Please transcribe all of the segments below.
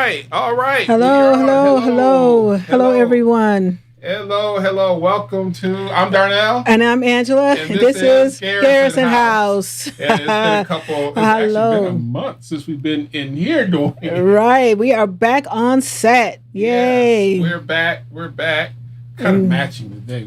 right. All right. Hello, hello, hello, hello, everyone. Hello. Welcome to. I'm Darnell. And I'm Angela. And And this is Garrison Garrison House. House. And it's been a couple. It's actually been a month since we've been in here doing it. Right. We are back on set. Yay. Yes, we're back. Kind of matching today.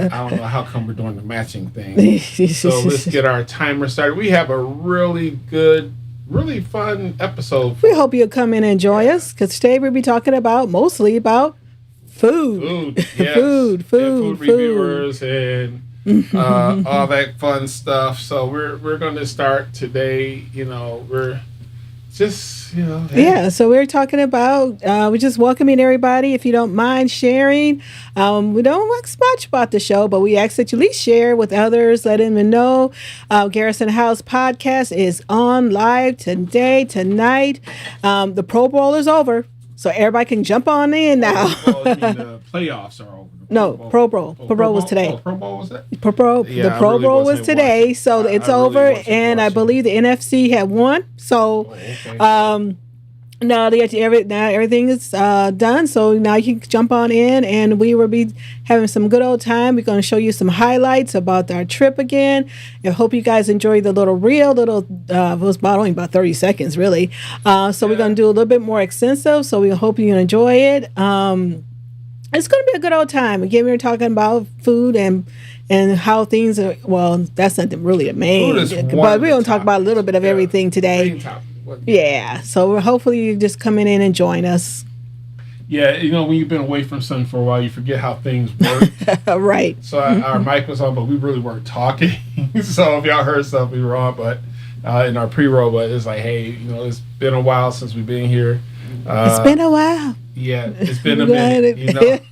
I don't know how come we're doing the matching thing. So let's get our timer started. We have a really good, really fun episode. We hope you'll come in and enjoy us, because today we'll be talking mostly about food. Yes. food, and food reviewers and all that fun stuff. So we're going to start today. We're just hey. Yeah, so we're talking about we're just welcoming everybody. If you don't mind sharing, we don't ask much about the show, but we ask that you at least share with others, let them know. Garrison House podcast is on live tonight. The Pro Bowl is over, so everybody can jump on in now. You mean the playoffs are over? Pro Bowl. Pro Bowl was today. Pro Bowl was that? The Pro Bowl was today, so it's over, and I believe the NFC had won. So, now everything is done. So now you can jump on in, and we will be having some good old time. We're going to show you some highlights about our trip again. I hope you guys enjoyed the little reel. It was only about 30 seconds, really. We're going to do a little bit more extensive. So we hope you enjoy it. It's going to be a good old time. Again, we're talking about food and how things are. Well, that's not really the main, but we're going to talk about a little bit of everything today. Yeah, so hopefully you just come in and join us. Yeah, when you've been away from something for a while, you forget how things work. Right. So our mic was on, but we really weren't talking. So if y'all heard something, we were on, but in our pre-roll, but it's like, hey, it's been a while since we've been here. It's been a while. Yeah, it's been a minute.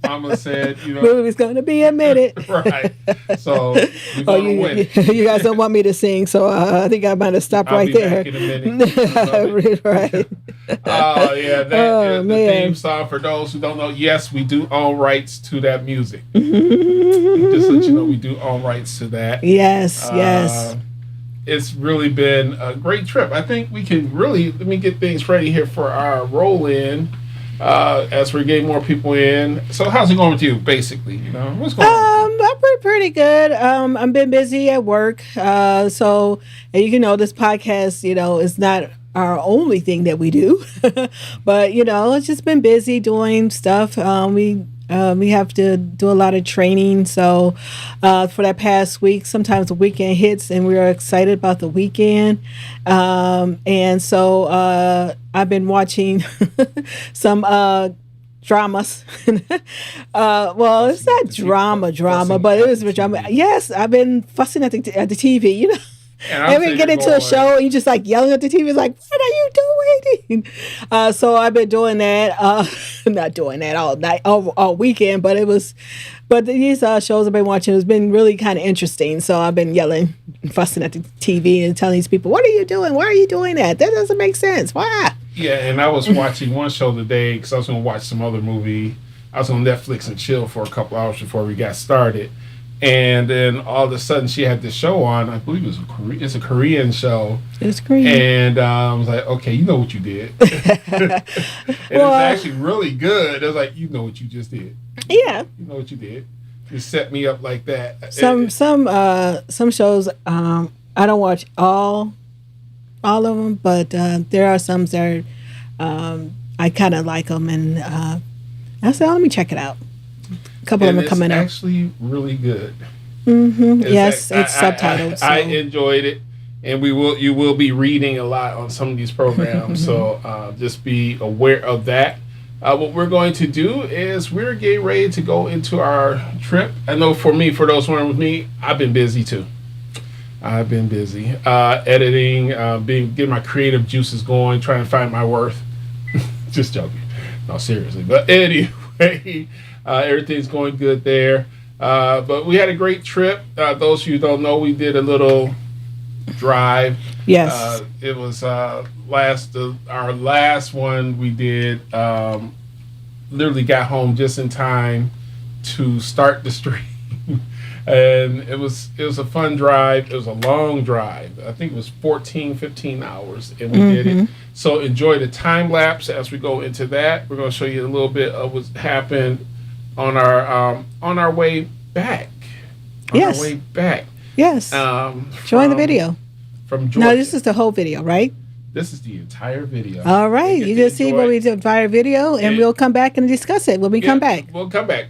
Mama said, it's going to be a minute. Right. So we're going to win. You guys don't want me to sing, so I think I might have stopped I'll right be there. Back in a minute. Right. Oh, yeah. That is the theme song. For those who don't know, yes, we do own rights to that music. Just so you know, we do own rights to that. Yes, yes. It's really been a great trip. I think we can let me get things ready here for our roll-in. As we're getting more people in. So how's it going with you, basically? What's going on? I'm pretty good. I've been busy at work. So this podcast, is not our only thing that we do. But, it's just been busy doing stuff. We have to do a lot of training. So for that past week, sometimes the weekend hits and we're excited about the weekend. And so I've been watching some dramas. Well, it's not drama, but it was drama. Yes, I've been fussing at the TV, And we get into a show and you just like yelling at the TV, like, what are you doing? So I've been doing that. Not doing that all night, all weekend, but these shows I've been watching has been really kind of interesting. So I've been yelling, fussing at the TV and telling these people, what are you doing? Why are you doing that? That doesn't make sense. Why? Yeah, and I was watching one show today because I was going to watch some other movie. I was on Netflix and chill for a couple hours before we got started. And then all of a sudden, she had this show on. I believe it's a Korean show. It's Korean. And I was like, okay, you know what you did. And it's actually really good. I was like, you know what you just did. Yeah. You know what you did. You set me up like that. Some shows I don't watch all of them, but there are some that I kind of like them, and I said, let me check it out. A couple of them are coming out. It's actually really good. Mm-hmm. Yes, it's subtitled. I enjoyed it, and you will be reading a lot on some of these programs, so just be aware of that. What we're going to do is we're getting ready to go into our trip. I know for those who are with me, I've been busy too. I've been busy editing, getting my creative juices going, trying to find my worth. Just joking. No, seriously. But anyway. Everything's going good there. But we had a great trip. Those of you who don't know, we did a little drive. Yes. It was our last one we did. Literally got home just in time to start the stream. And it was a fun drive. It was a long drive. I think it was 14, 15 hours, and we did it. So enjoy the time lapse as we go into that. We're going to show you a little bit of what happened on our way back. Yes. Our way back. Yes. Showing the video. From Georgia. No, this is the whole video, right? This is the entire video. All right. You can see what we did the entire video, and we'll come back and discuss it when we come back. We'll come back.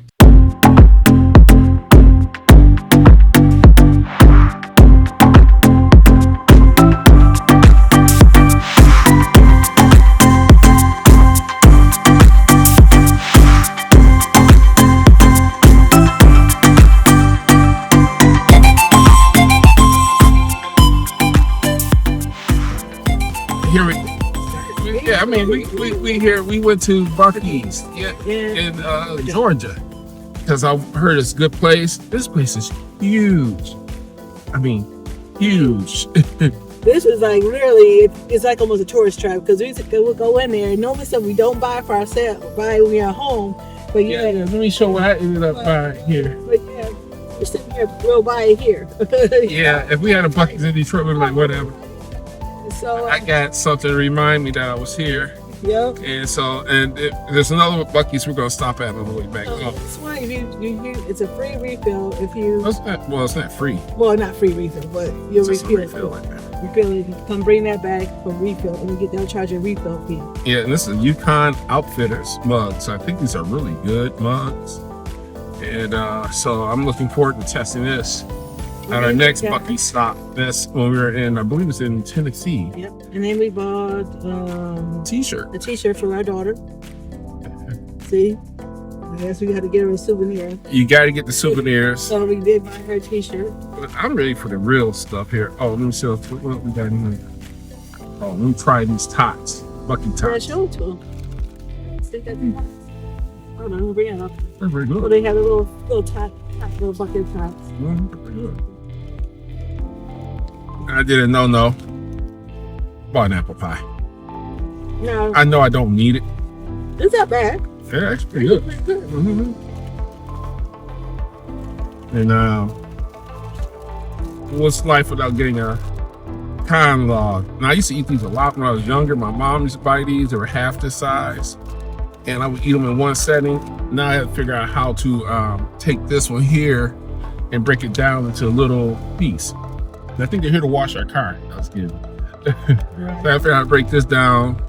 We went to Buc-ee's in Georgia because I heard it's a good place. This place is huge. I mean, huge. This is like really, it's like almost a tourist trap because we'll go in there and normally stuff we don't buy for ourselves, buy when we're at home. But let me show what I ended up buying here. But yeah, we're sitting here, we'll buy it here. Yeah, if we had a Buc-ee's in Detroit, we'd be like, whatever. So I got something to remind me that I was here. Yep. And there's another Buc-ee's we're gonna stop at on the way back. This one, if you, it's a free refill. If you, it's not free. Well, not free refill, but you'll refill it. Refill it. Come bring that back for refill, and they'll charge you a refill fee. Yeah, and this is Yukon Outfitters mugs. So I think these are really good mugs, and so I'm looking forward to testing this at our next Buc-ee's stop. That's when we were in, I believe it's in Tennessee. Yep. And then we bought a t-shirt for our daughter. See? I guess we got to get her a souvenir. You got to get the souvenirs. So we did buy her a t-shirt. But I'm ready for the real stuff here. Oh, let me see what we got in here. Oh, let me try these tots. Buc-ee tots. Yeah, show it to them. Stick that in. Hold on, let me bring it up. They're very good. So they have a little tot, little bucket tots. Very good. I did a no. Bought an apple pie. No. I know I don't need it. It's not bad. Yeah, it's pretty good. And what's life without getting a con log? And I used to eat these a lot when I was younger. My mom used to buy these. They were half the size. And I would eat them in one setting. Now I have to figure out how to take this one here and break it down into a little piece. I think they're here to wash our car. That's good. So I figure out how to break this down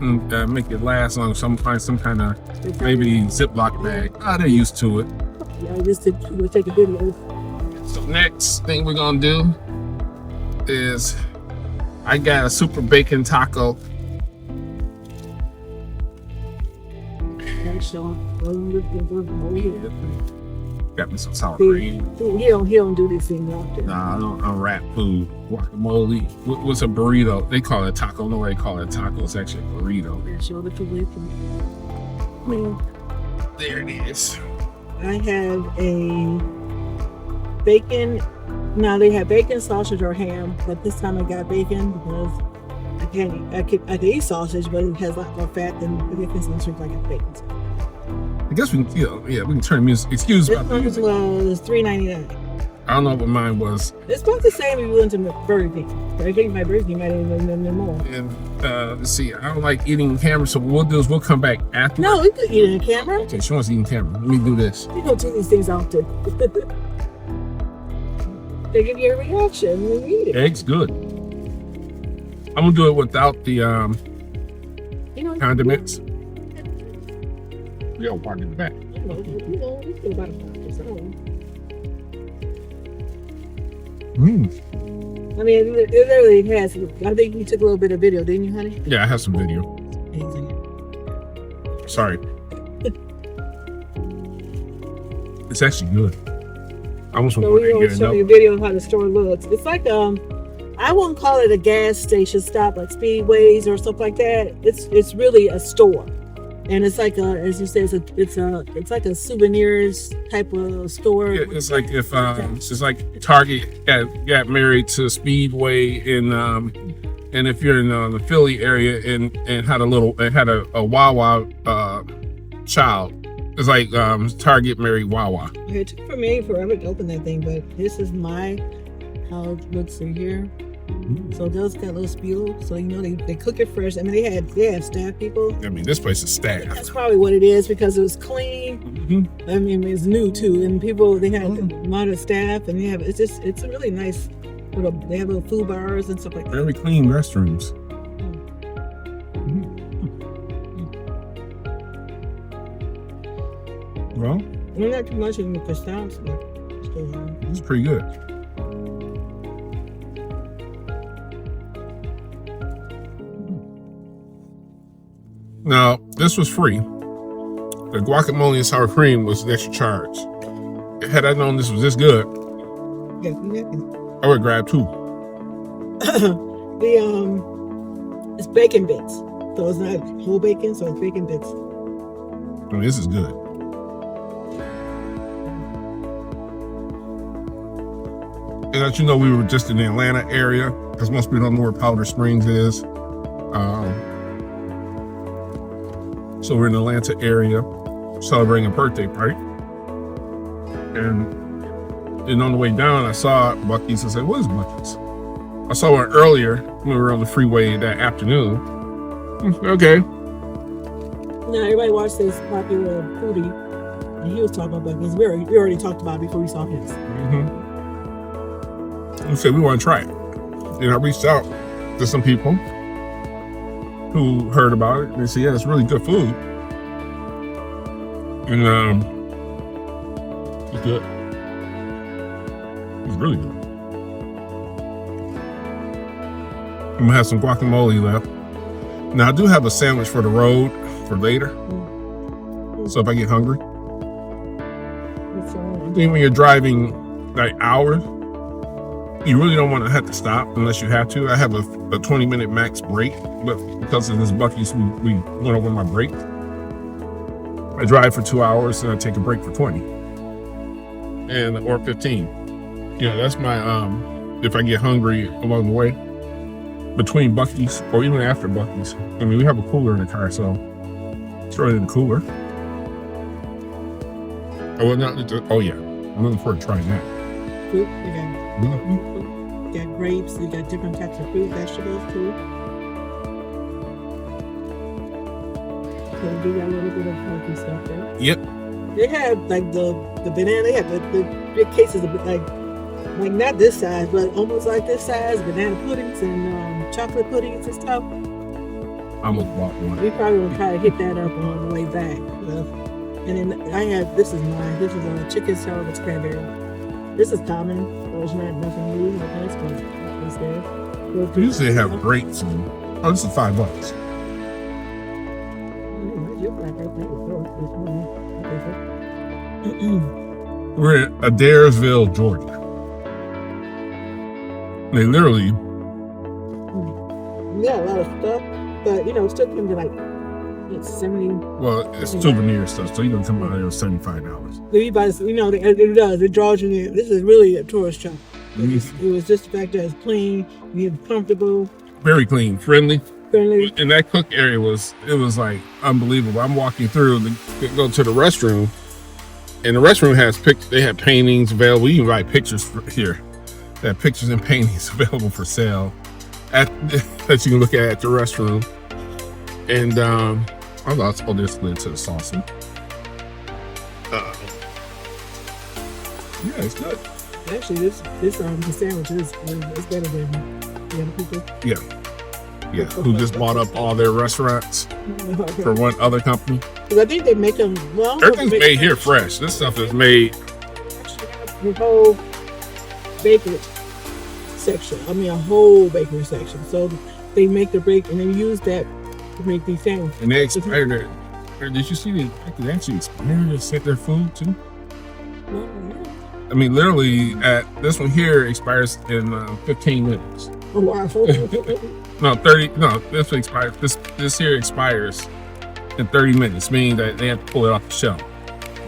and make it last long. So I'm gonna find some kind of maybe Ziploc bag. They're used to it. Yeah, just to take a video. So next thing we're gonna do is I got a super bacon taco. Got me some sour cream. He don't do these things often. Nah, I don't wrap food. Guacamole. What's a burrito? They call it a taco. Nobody call it a taco. It's actually a burrito. There it is. I have a bacon. Now they have bacon, sausage, or ham, but this time I got bacon because I can eat sausage, but it has a lot more fat than the bacon sausage. I got bacon. I guess we can, we can turn music. Excuse me. This one was $3.99. I don't know what mine was. It's about the same if you went to Burger King. I think my Burger King might have been more. And let's see, I don't like eating camera, so what we'll do is we'll come back after. No, we could eat in a camera. Okay, she wants to eat in camera. Let me do this. You don't do these things often. They give you a reaction when you eat it. Egg's good. I'm gonna do it without the condiments. We got one in the back. I mean, it literally has. I think you took a little bit of video, didn't you, honey? Yeah, I have some video. Sorry. It's actually good. I almost want to get show you a video of how the store looks. It's like I won't call it a gas station stop like Speedways or stuff like that. It's really a store. And it's like as you said, it's like a souvenirs type of store. Yeah, it's like if it's just like Target got married to Speedway, and if you're in the Philly area and had a Wawa child, It's like Target married Wawa. It took for me forever to open that thing, but this is how it looks in here. So those got a little spiel, so they cook it fresh. I mean, they had staff people. I mean, this place is staffed. That's probably what it is because it was clean. Mm-hmm. I mean, it's new too, and they had a lot of staff, and it's a really nice they have little food bars and stuff like that. Very clean restrooms. Well, we're not too much in the croissants, but still, it's pretty good. Now, this was free. The guacamole and sour cream was an extra charge. Had I known this was this good, I would grab 2. It's bacon bits, so it's not whole bacon, so it's bacon bits. I mean, this is good. And as you know, we were just in the Atlanta area, because most people don't know where Powder Springs is. So we're in the Atlanta area celebrating a birthday party. And on the way down, I saw Buc-ee's. I said, what is Buc-ee's? I saw one earlier when we were on the freeway that afternoon. Okay. Now, everybody watched this popular foodie, and he was talking about Buc-ee's. We already talked about it before we saw his. We said we want to try it. And I reached out to some people who heard about it. And they said, yeah, it's really good food. And it's good. It's really good. I'm gonna have some guacamole left. Now I do have a sandwich for the road for later. So if I get hungry. I think when you're driving like hours, you really don't want to have to stop unless you have to. I have a 20-minute max break, but because of this Buc-ee's, we went over my break. I drive for 2 hours and I take a break for 20 or 15. That's my if I get hungry along the way between Buc-ee's or even after Buc-ee's. I mean, we have a cooler in the car, so throw it in the cooler. I will not. Oh yeah, I'm looking forward to trying that. Fruit, you got grapes, you got different types of fruit, vegetables too. So they do got a little bit of healthy stuff there. Yep. They have like the banana. They have the big cases of like not this size, but almost like this size, banana puddings and chocolate puddings and stuff. I almost bought one. We probably will try to hit that up on the way back. And then I have, this is mine. This is a chicken salad with cranberry. This is common, so it's not nothing new. That's good. They usually have grapes and this is $5. We're in Adairsville, Georgia. They literally. Yeah, a lot of stuff, but it still comes to like it's 70. Well, it's souvenir stuff, so you're gonna come out here with $75. It does. It draws you in. This is really a tourist trap. It was just the fact that it's clean, you're comfortable. Very clean, friendly. And that cook area was like unbelievable. I'm walking through to go to the restroom, and the restroom has they have paintings available. You can buy pictures here. They have pictures and paintings available for sale that you can look at the restroom. And I'll also this lid to the sauce. Yeah, it's good. Actually, this sandwich is better than the other people. Yeah. Who just bought up all their restaurants for one other company? Because I think they make them well. Everything's made here fresh. This stuff is made. The whole bakery section. I mean, a whole bakery section. So they make the bake and then use that to make these sandwiches. And they expired it. Did you see they actually expired to set their food too? I mean, literally, this one here expires in 15 minutes. Oh, wow. No, 30. No, this one expires. This here expires in 30 minutes, meaning that they have to pull it off the shelf.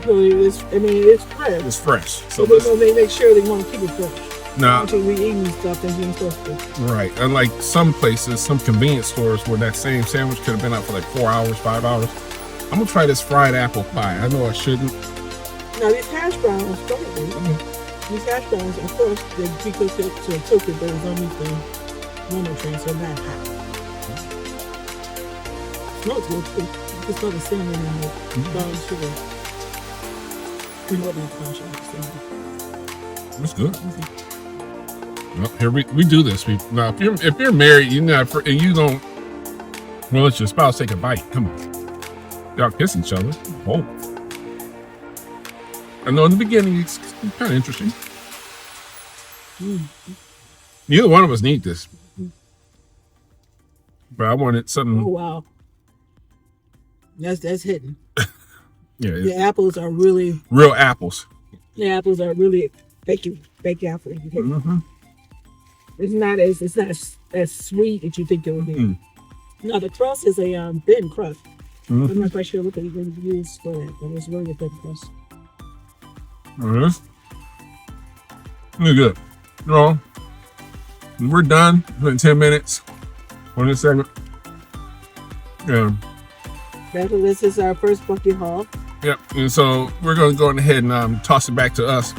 So it's fresh. It's fresh. So they make sure they want to keep it fresh. Now, actually, we eating stuff that's being supposed to. Right. Unlike some places, some convenience stores where that same sandwich could have been out for like 4 hours, 5 hours. I'm gonna try this fried apple pie. I know I shouldn't. Now these hash browns, these hash browns, of course, they cooked it to cook it, but it's underneath the normal tray, so not hot. Smells good too. You can smell the cinnamon and the brown sugar. You know what my gosh, That's good. Well, here we do this. Now, if you're married, and you don't. Well, let your spouse take a bite. Come on, y'all kiss each other. Oh, I know in the beginning it's kind of interesting. Neither one of us need this, but I wanted something. Oh wow, that's hitting. Yeah, the apples are really real apples. The apples are really fake apple. Mm-hmm. It's not as sweet as you think it would be. No, the crust is a thin crust. I'm not quite sure what they use for that, but it's really a thin crust. It is. Really good. No, we're done. In 10 minutes on this segment. Yeah. This is our first bucket haul. Yep. And so we're going to go ahead and toss it back to us.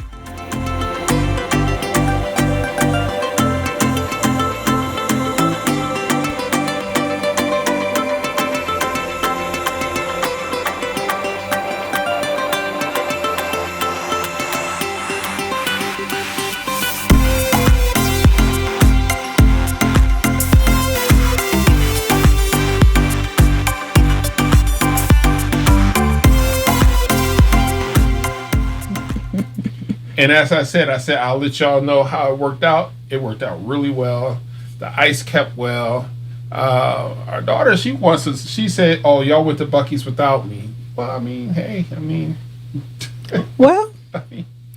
And as I said, I'll let y'all know how it worked out. It worked out really well. The ice kept well. Our daughter, she said, "Oh, y'all went to Buc-ee's without me." Well, I mean, hey, well,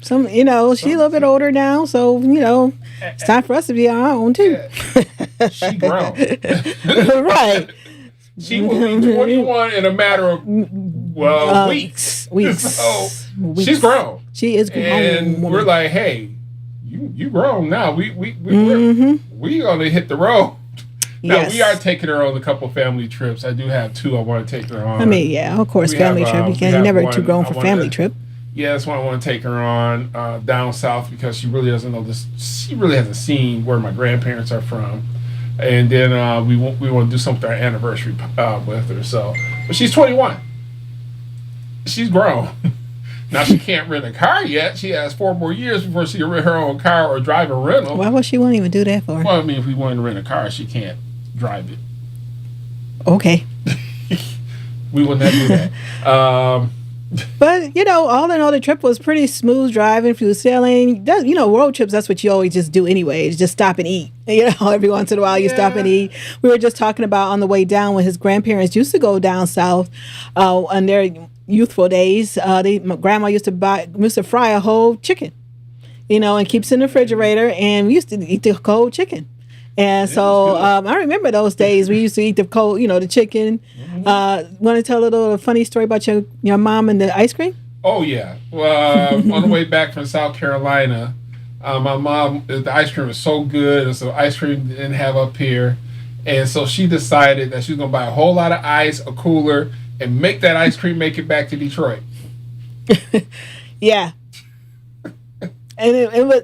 she a little bit older now, so it's time for us to be on our own too. Yeah. She grown, right? She will be 21 in a matter of weeks. So weeks. She's grown. She is grown. And we're like, hey, you grown now. We gonna hit the road. Now yes. We are taking her on a couple family trips. I do have 2 I want to take her on. I mean, yeah, of course, family trip. You're never too grown for family trip. Yeah, that's one I want to take her on down south because she really doesn't know this. She really hasn't seen where my grandparents are from. And then we want to do something for our anniversary with her. So, but she's 21. She's grown. Now she can't rent a car yet. She has 4 more years before she can rent her own car or drive a rental. Why would she want to even do that for? Well, I mean, if we wanted to rent a car, she can't drive it. Okay. We would not do that. But all in all, the trip was pretty smooth driving, through sailing. Road trips, that's what you always just do anyway. Is just stop and eat. Every once in a while you stop and eat. We were just talking about on the way down when his grandparents used to go down south on their youthful days. My grandma used to fry a whole chicken, and keeps in the refrigerator, and we used to eat the cold chicken. And so I remember those days. We used to eat the cold, the chicken. Want to tell a little funny story about your mom and the ice cream? Oh, yeah. Well, on the way back from South Carolina, my mom, the ice cream was so good, and so ice cream didn't have up here. And so she decided that she was going to buy a whole lot of ice, a cooler, and make that ice cream make it back to Detroit. Yeah. And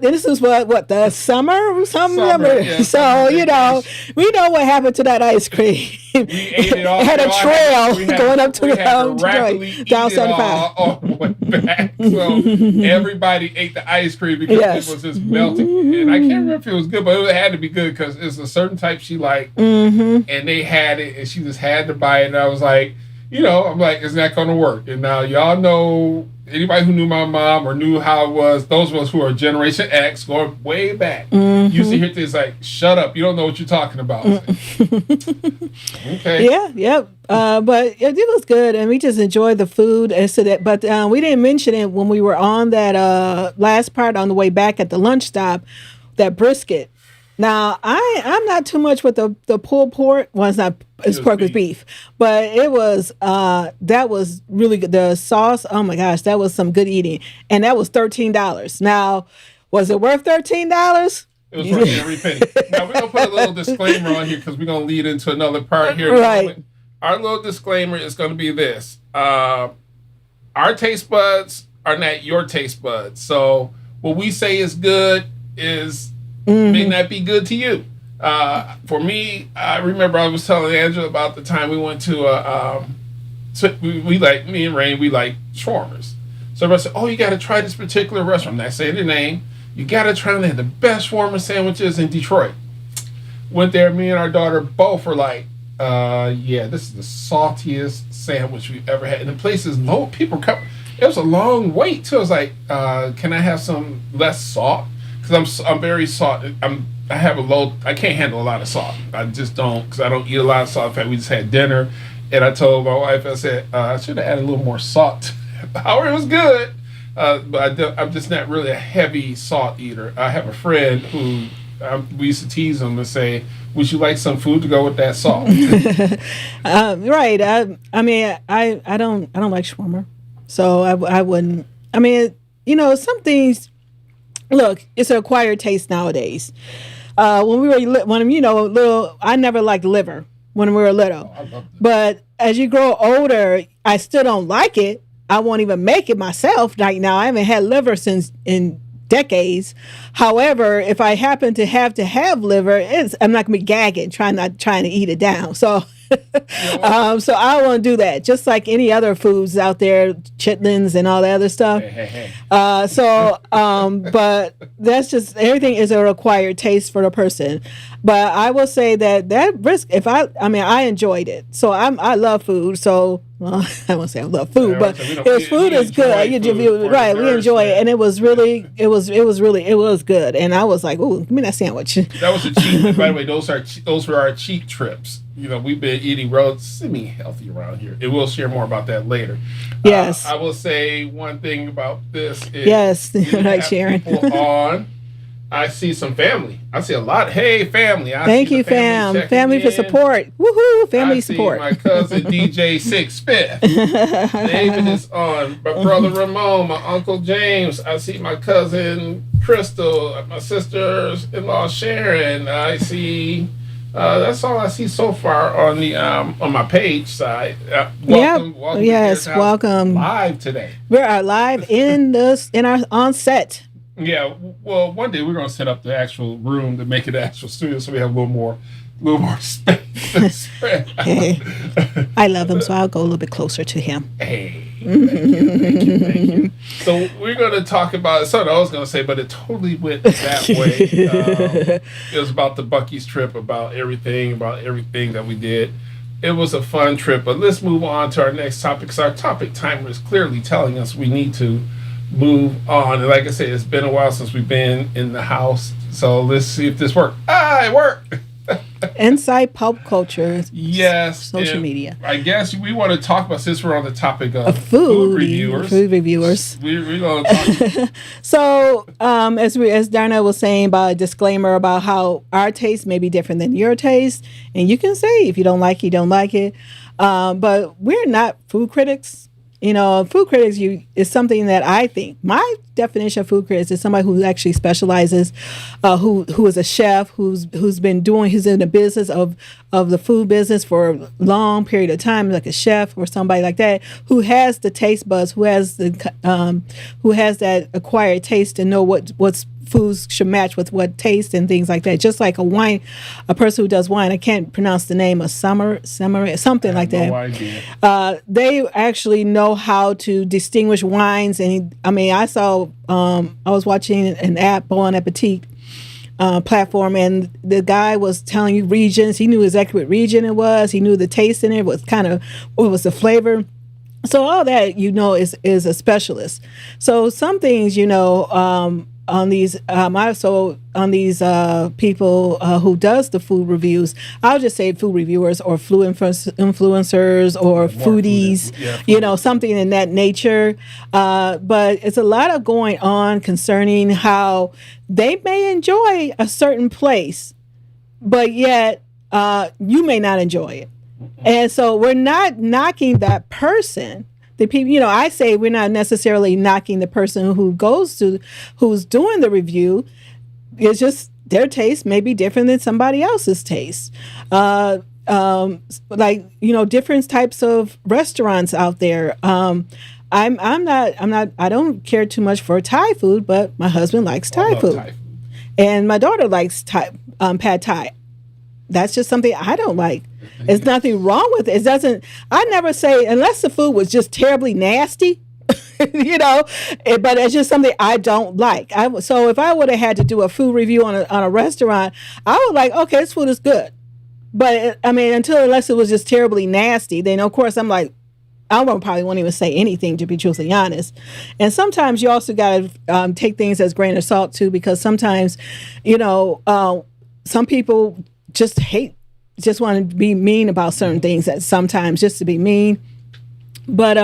this is what the summer. Yeah. So we know what happened to that ice cream. We ate it all. It had a trail going up to Detroit, down 75. All the way back. So everybody ate the ice cream because it was just melting. And I can't remember if it was good, but it had to be good because it's a certain type she liked. And they had it, and she just had to buy it. And I was like, I'm like, it's not going to work. And now y'all know. Anybody who knew my mom or knew how it was, those of us who are Generation X, going way back, used to hear things like, shut up, you don't know what you're talking about. Okay. Yeah. But it was good, and we just enjoyed the food. But we didn't mention it when we were on that last part on the way back at the lunch stop, that brisket. Now, I'm not too much with the pulled pork. Well, it's pork with beef. But it was, that was really good. The sauce, oh my gosh, that was some good eating. And that was $13. Now, was it worth $13? It was worth every penny. Now, we're going to put a little disclaimer on here because we're going to lead into another part here. Right. our little disclaimer is going to be this: our taste buds are not your taste buds. So what we say is good is may not be good to you. For me, I remember I was telling Angela about the time we went to so we like, me and Rain, we like shawarmas. So everybody said, "Oh, you got to try this particular restaurant." I'm not saying the name. You got to try them. They had the best shawarma sandwiches in Detroit. Went there. Me and our daughter both were like, "Yeah, this is the saltiest sandwich we've ever had." And the place is low. People come. It was a long wait too. I was like, "Can I have some less salt?" Because I'm very salt. I have a low. I can't handle a lot of salt. I just don't, because I don't eat a lot of salt. In fact, we just had dinner, and I told my wife, I said, I should have added a little more salt. However, it was good, but I'm just not really a heavy salt eater. I have a friend who we used to tease him and say, "Would you like some food to go with that salt?" Right. I mean, I don't like shawarma, so I wouldn't. I mean, some things. Look, it's an acquired taste nowadays. When we were little, I never liked liver when we were little. I love that. But as you grow older, I still don't like it. I won't even make it myself right now. I haven't had liver since in decades. However, if I happen to have liver, I'm not gonna be gagging, trying to eat it down. So, so I won't do that. Just like any other foods out there, chitlins and all that other stuff. Hey. But that's just, everything is a required taste for the person. But I will say that risk, I enjoyed it. So I love food. So, well, I won't say I love food, but food is good. Right, we enjoy it, and it was good. And I was like, "Ooh, give me that sandwich." That was a cheat. By the way, those were our cheat trips. We've been eating relatively healthy around here, and we'll share more about that later. Yes, I will say one thing about this. Yes, right, Sharon. On. I see some family. I see a lot. Hey, family. Thank you, fam. Family for support. Woohoo! Family support. My cousin DJ Six Fifth. David is on. My brother Ramon. My uncle James. I see my cousin Crystal. My sister-in-law Sharon. I see. That's all I see so far on the on my page side. Welcome. Yes, welcome. Live today. We are live in our on set. Yeah, well, one day we're going to set up the actual room to make it an actual studio, so we have a little more space. Hey, I love him, so I'll go a little bit closer to him. Hey, thank you. So we're going to talk about something I was going to say, but it totally went that way. It was about the Buc-ee's trip, about everything that we did. It was a fun trip, but let's move on to our next topic, because our topic timer is clearly telling us we need to move on. And like I said, it's been a while since we've been in the house, so let's see if this worked. It worked. Inside pop culture. Yes. Social media. I guess we want to talk about, since we're on the topic of food reviewers. We're going to talk. So, as Darna was saying about a disclaimer about how our taste may be different than your taste, and you can say if you don't like it, you don't like it. But we're not food critics. Food critics is something that I think, my definition of food critics is somebody who actually specializes, who is a chef, who's in the business of the food business for a long period of time, like a chef or somebody like that, who has the taste buds, who has that acquired taste to know what's foods should match with what taste and things like that. Just like a person who does wine, I can't pronounce the name of something like that. No idea. They actually know how to distinguish wines. And I was watching an app, Bon Appetit platform, and the guy was telling you regions. He knew exactly what region it was. He knew the taste in it, what was the flavor. So all that is a specialist. So some things on these people who does the food reviews, I'll just say food reviewers or food influencers or foodies, something in that nature. But it's a lot of going on concerning how they may enjoy a certain place, but yet you may not enjoy it. And so we're not knocking that person. The people, I say we're not necessarily knocking the person who's doing the review. It's just their taste may be different than somebody else's taste. like, different types of restaurants out there. I don't care too much for Thai food, but my husband likes Thai food. Thai food. And my daughter likes pad Thai. That's just something I don't like. There's nothing wrong with it. It doesn't, I never say, unless the food was just terribly nasty, but it's just something I don't like. So if I would have had to do a food review on a restaurant, I would like, okay, this food is good. But unless it was just terribly nasty, then of course I'm like, probably won't even say anything, to be truthfully honest. And sometimes you also got to take things as grain of salt too, because sometimes, some people just want to be mean about certain things, that sometimes just to be mean. But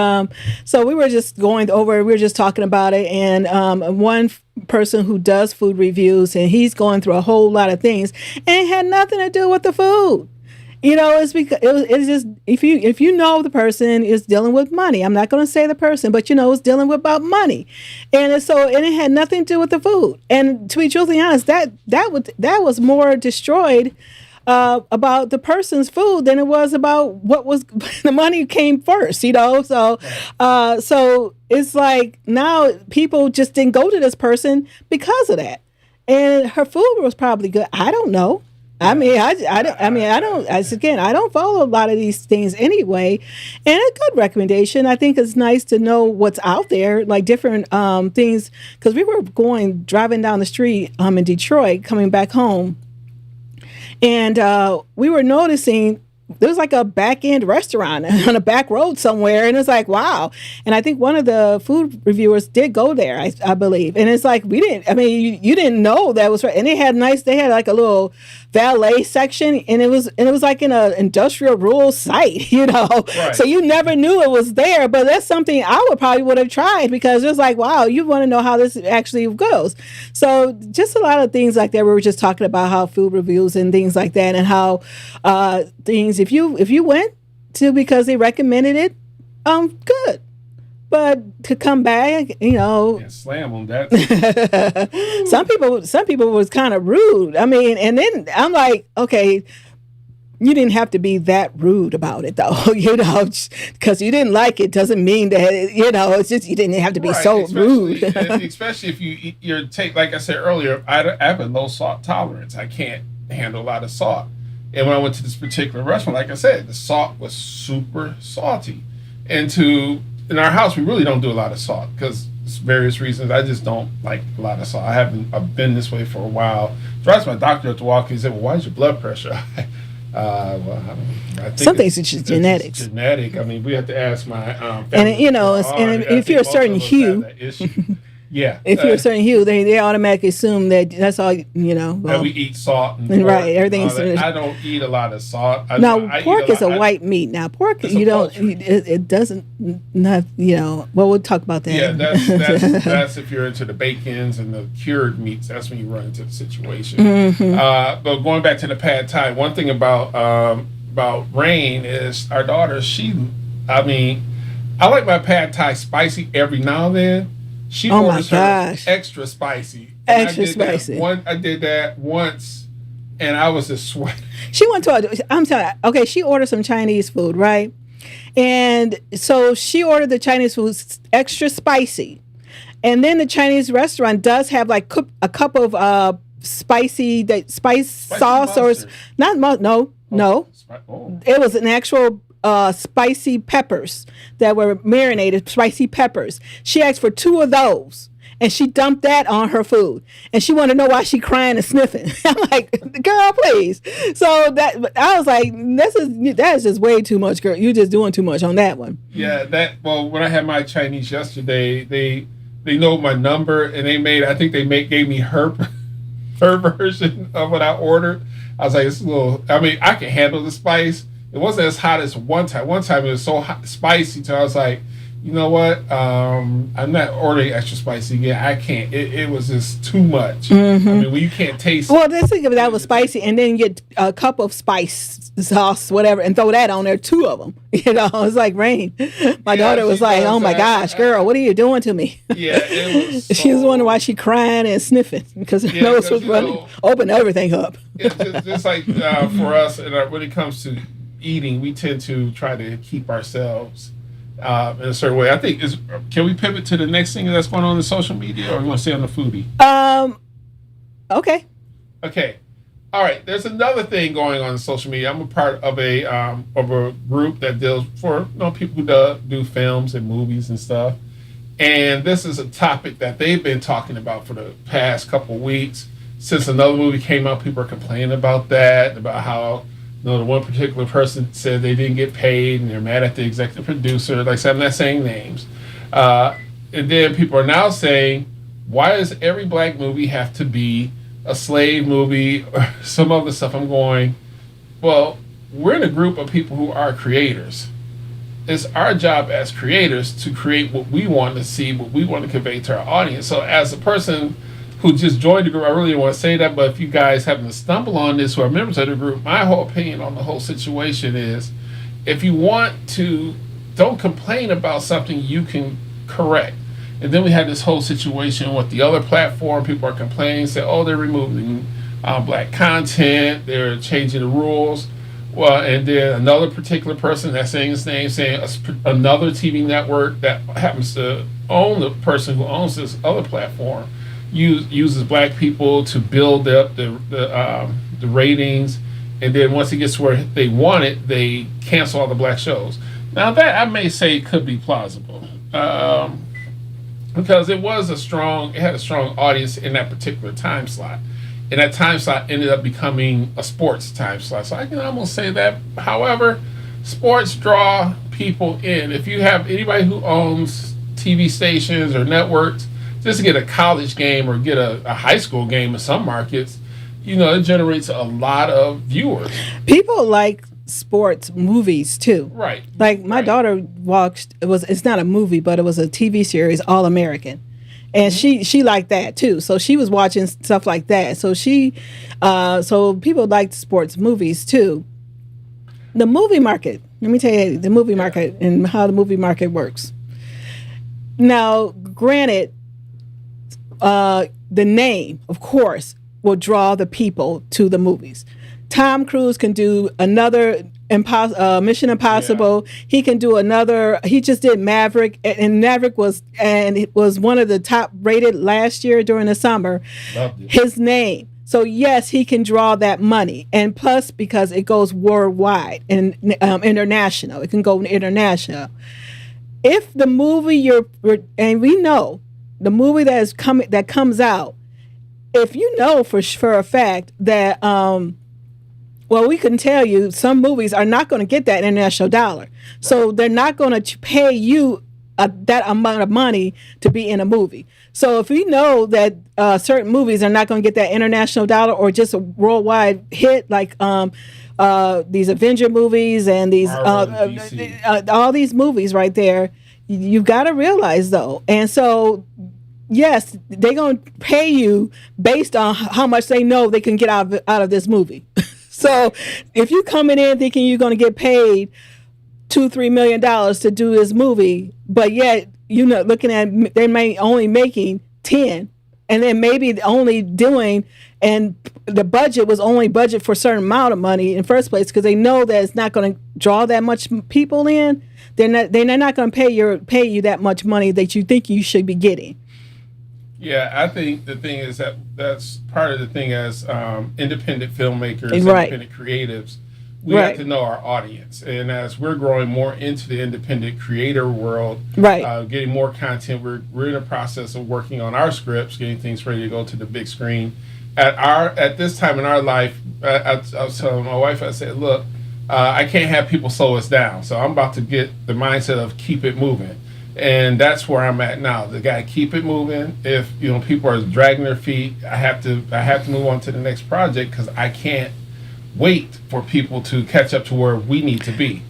so we were just talking about it, and one person who does food reviews, and he's going through a whole lot of things, and it had nothing to do with the food. It's because it's just, if you know the person is dealing with money, I'm not going to say the person, but it's dealing with about money, and it had nothing to do with the food. And to be truthfully honest, that was more destroyed about the person's food than it was about what was the money came first. So it's like now people just didn't go to this person because of that, and her food was probably good. I don't know. I don't follow a lot of these things anyway. And a good recommendation, I think it's nice to know what's out there, like different things, because we were driving down the street in Detroit, coming back home, and we were noticing there's like a back end restaurant on a back road somewhere, and it's like, wow. And I think one of the food reviewers did go there, I believe. And it's like, you didn't know that was right. And they had like a little valet section, and it was like in an industrial rural site, Right. So you never knew it was there, but that's something I would have tried, because it's like, wow, you want to know how this actually goes. So just a lot of things like that. We were just talking about how food reviews and things like that, and how things, if you went to because they recommended it, good. But to come back, slam on that. Some people was kind of rude. And then I'm like, okay, you didn't have to be that rude about it, though. Because you didn't like it doesn't mean that it's just you didn't have to be so rude. Especially if you're like I said earlier, I have a low salt tolerance. I can't handle a lot of salt. And when I went to this particular restaurant, like I said, the salt was super salty. And in our house, we really don't do a lot of salt because various reasons. I just don't like a lot of salt. I've been this way for a while. So I asked my doctor at the walk. He said, "Well, why is your blood pressure high?" I think some things it's just genetics. It's genetic. We have to ask my family. And if you're a certain hue. Yeah. If you're a certain hue, they automatically assume that's all, that we eat salt. And pork, right. Everything's. I don't eat a lot of salt. Pork is a white meat. Now, pork, you don't, it doesn't, not, well, we'll talk about that. Yeah, that's if you're into the bacons and the cured meats, that's when you run into the situation. Mm-hmm. But going back to the pad Thai, one thing about Rain is our daughter, I like my pad Thai spicy every now and then. She orders her extra spicy. Extra spicy. I did that once, and I was just sweating. She went to she ordered some Chinese food, right? And so she ordered the Chinese food extra spicy. And then the Chinese restaurant does have like a cup of spicy sauce mustard. No. It was an actual spicy peppers that were marinated, spicy peppers. She asked for 2 of those, and she dumped that on her food. And she wanted to know why she crying and sniffing. I'm like, girl, please. So that I was like, that is just way too much, girl. You're just doing too much on that one. Yeah, when I had my Chinese yesterday, they know my number, and gave me her version of what I ordered. I was like, it's a little. I can handle the spice. It wasn't as hot as one time. One time it was so hot, spicy, so I was like, you know what? I'm not ordering extra spicy again. I can't. It was just too much. I mean, when you can't taste. Well, let's think of that was spicy, and then you get a cup of spice sauce, whatever, and throw that on there, two of them. It's like rain. My daughter was like, "Oh my gosh, girl, what are you doing to me?" Yeah, it was. She was wondering why she crying and sniffing because her nose was running. Open everything up. It's just like for us, and when it comes to eating, we tend to try to keep ourselves in a certain way. I think can we pivot to the next thing that's going on in social media, or you want to stay on the foodie? Okay. Okay. All right. There's another thing going on in social media. I'm a part of a group that deals for people who do films and movies and stuff. And this is a topic that they've been talking about for the past couple of weeks. Since another movie came out, people are complaining about that, about how the one particular person said they didn't get paid, and they're mad at the executive producer. Like I said, I'm not saying names. And then people are now saying, why does every black movie have to be a slave movie or some other stuff? I'm going, well, we're in a group of people who are creators. It's our job as creators to create what we want to see, what we want to convey to our audience. So as a person who just joined the group, I really didn't want to say that, but if you guys happen to stumble on this who are members of the group, my whole opinion on the whole situation is, if you want to, don't complain about something you can correct. And then we had this whole situation with the other platform. People are complaining, say, oh, they're removing black content, they're changing the rules. Well, and then another particular person that's saying his name, saying another TV network that happens to own the person who owns this other platform uses black people to build up the ratings, and then once it gets where they want it, they cancel all the black shows. Now that I may say could be plausible, because it had a strong audience in that particular time slot, and that time slot ended up becoming a sports time slot. So I can almost say that. However, sports draw people in. If you have anybody who owns TV stations or networks, just to get a college game or get a high school game in some markets, it generates a lot of viewers. People like sports movies too. Right. Like my daughter watched, it's not a movie, but it was a TV series, All American. And she liked that too. So she was watching stuff like that. So so people like sports movies too. The movie market, let me tell you the movie market and how the movie market works. Now, granted, the name, of course, will draw the people to the movies. Tom Cruise can do another Mission Impossible. Yeah. He can do another. He just did Maverick, and Maverick was one of the top rated last year during the summer. His name. So yes, he can draw that money, and plus because it goes worldwide and international, it can go international. If the movie and we know the movie that comes out, if you know for a fact that well, we can tell you some movies are not going to get that international dollar, so they're not going to pay you that amount of money to be in a movie. So if we know that certain movies are not going to get that international dollar or just a worldwide hit, like these Avenger movies and these all these movies right there, you've got to realize though. And so yes, they're going to pay you based on how much they know they can get out of this movie. So if you're coming in thinking you're going to get paid $2-3 million to do this movie, but yet looking at they may only making 10, and then maybe only doing, and the budget was only budget for a certain amount of money in the first place because they know that it's not going to draw that much people in. They're not going to pay you that much money that you think you should be getting. Yeah, I think the thing is that's part of the thing as independent filmmakers, right. Independent creatives. We have to know our audience. And as we're growing more into the independent creator world, right. Getting more content, we're in the process of working on our scripts, getting things ready to go to the big screen. At this time in our life, I was telling my wife, I said, look, I can't have people slow us down. So I'm about to get the mindset of keep it moving. And that's where I'm at now. The guy keep it moving. If people are dragging their feet, I have to move on to the next project because I can't wait for people to catch up to where we need to be.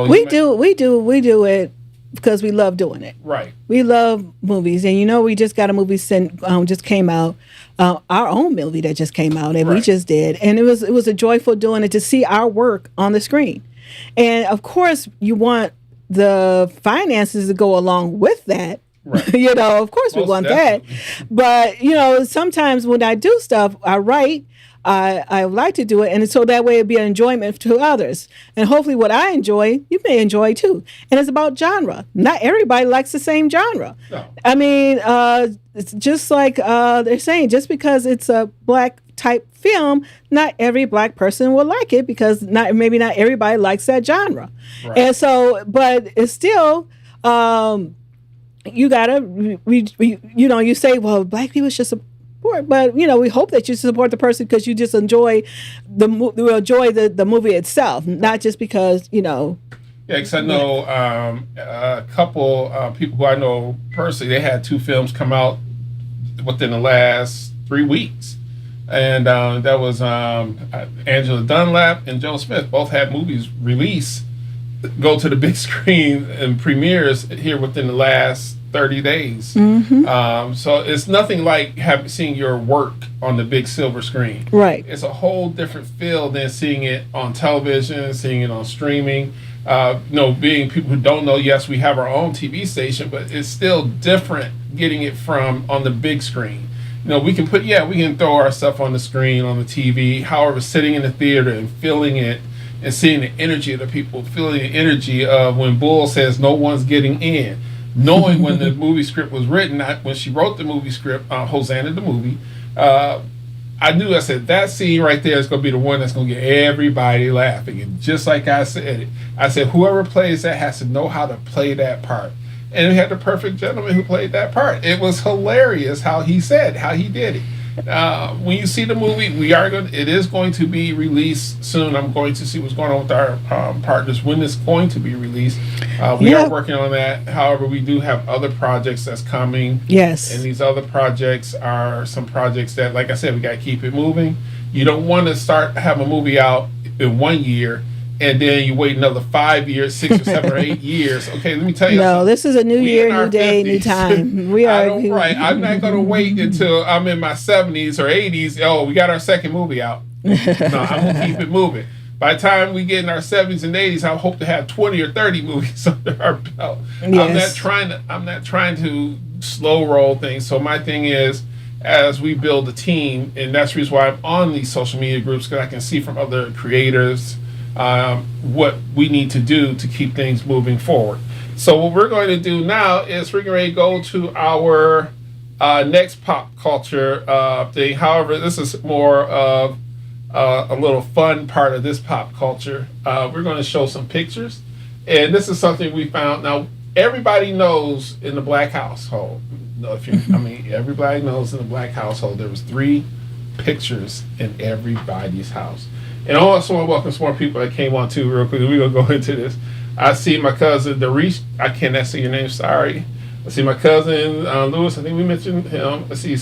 We do it because we love doing it. Right. We love movies, and we just got a movie just came out, our own movie that just came out, and we just did, and it was a joyful doing it to see our work on the screen, and of course you want the finances to go along with that. Right. Of course we want that, but sometimes when I do stuff, I write. I like to do it, and so that way it'd be an enjoyment to others. And hopefully what I enjoy, you may enjoy too. And it's about genre. Not everybody likes the same genre. No. I mean, it's just like they're saying, just because it's a black type film, not every black person will like it because maybe not everybody likes that genre. Right. And so, but it's still, you gotta, you say, well, black people should support, but we hope that you support the person because you just enjoy the movie itself, not just because Yeah, because I know a couple people who I know personally. They had 2 films come out within the last 3 weeks, and that was Angela Dunlap and Joe Smith. Both had movies release, go to the big screen and premieres here within the last 30 days. Mm-hmm. So it's nothing like seeing your work on the big silver screen. Right. It's a whole different feel than seeing it on television, seeing it on streaming. Being people who don't know, yes, we have our own TV station, but it's still different getting it from on the big screen. We can throw our stuff on the screen, on the TV. However, sitting in the theater and feeling it and seeing the energy of the people, feeling the energy of when Bull says no one's getting in. Knowing when the movie script was written, when she wrote the movie script, Hosanna the movie, I knew, I said, that scene right there is going to be the one that's going to get everybody laughing. And just like I said, whoever plays that has to know how to play that part. And we had the perfect gentleman who played that part. It was hilarious how he did it. When you see the movie, it is going to be released soon. I'm going to see what's going on with our partners when it's going to be released. We are working on that. However, we do have other projects that's coming. Yes. And these other projects are some projects that, like I said, we got to keep it moving. You don't want to have a movie out in 1 year and then you wait another 5 years, 6 or 7 or 8 years. Okay, let me tell you something. No, this is a new year, new day, 50s. New time. We are right. I'm not going to wait until I'm in my 70s or 80s. Oh, we got our second movie out. No, I'm going to keep it moving. By the time we get in our 70s and 80s, I hope to have 20 or 30 movies under our belt. Yes. I'm not trying to slow roll things. So my thing is, as we build a team, and that's the reason why I'm on these social media groups, because I can see from other creators what we need to do to keep things moving forward. So what we're going to do now is we're going to go to our next pop culture thing. However, this is more of a little fun part of this pop culture. We're going to show some pictures, and this is something we found. Now, everybody knows in the black household. Everybody knows in the black household there was 3 pictures in everybody's house. And I also want to welcome some more people that came on too, real quick. We're going to go into this. I see my cousin, Darish. I cannot say your name, sorry. I see my cousin, Lewis. I think we mentioned him. I see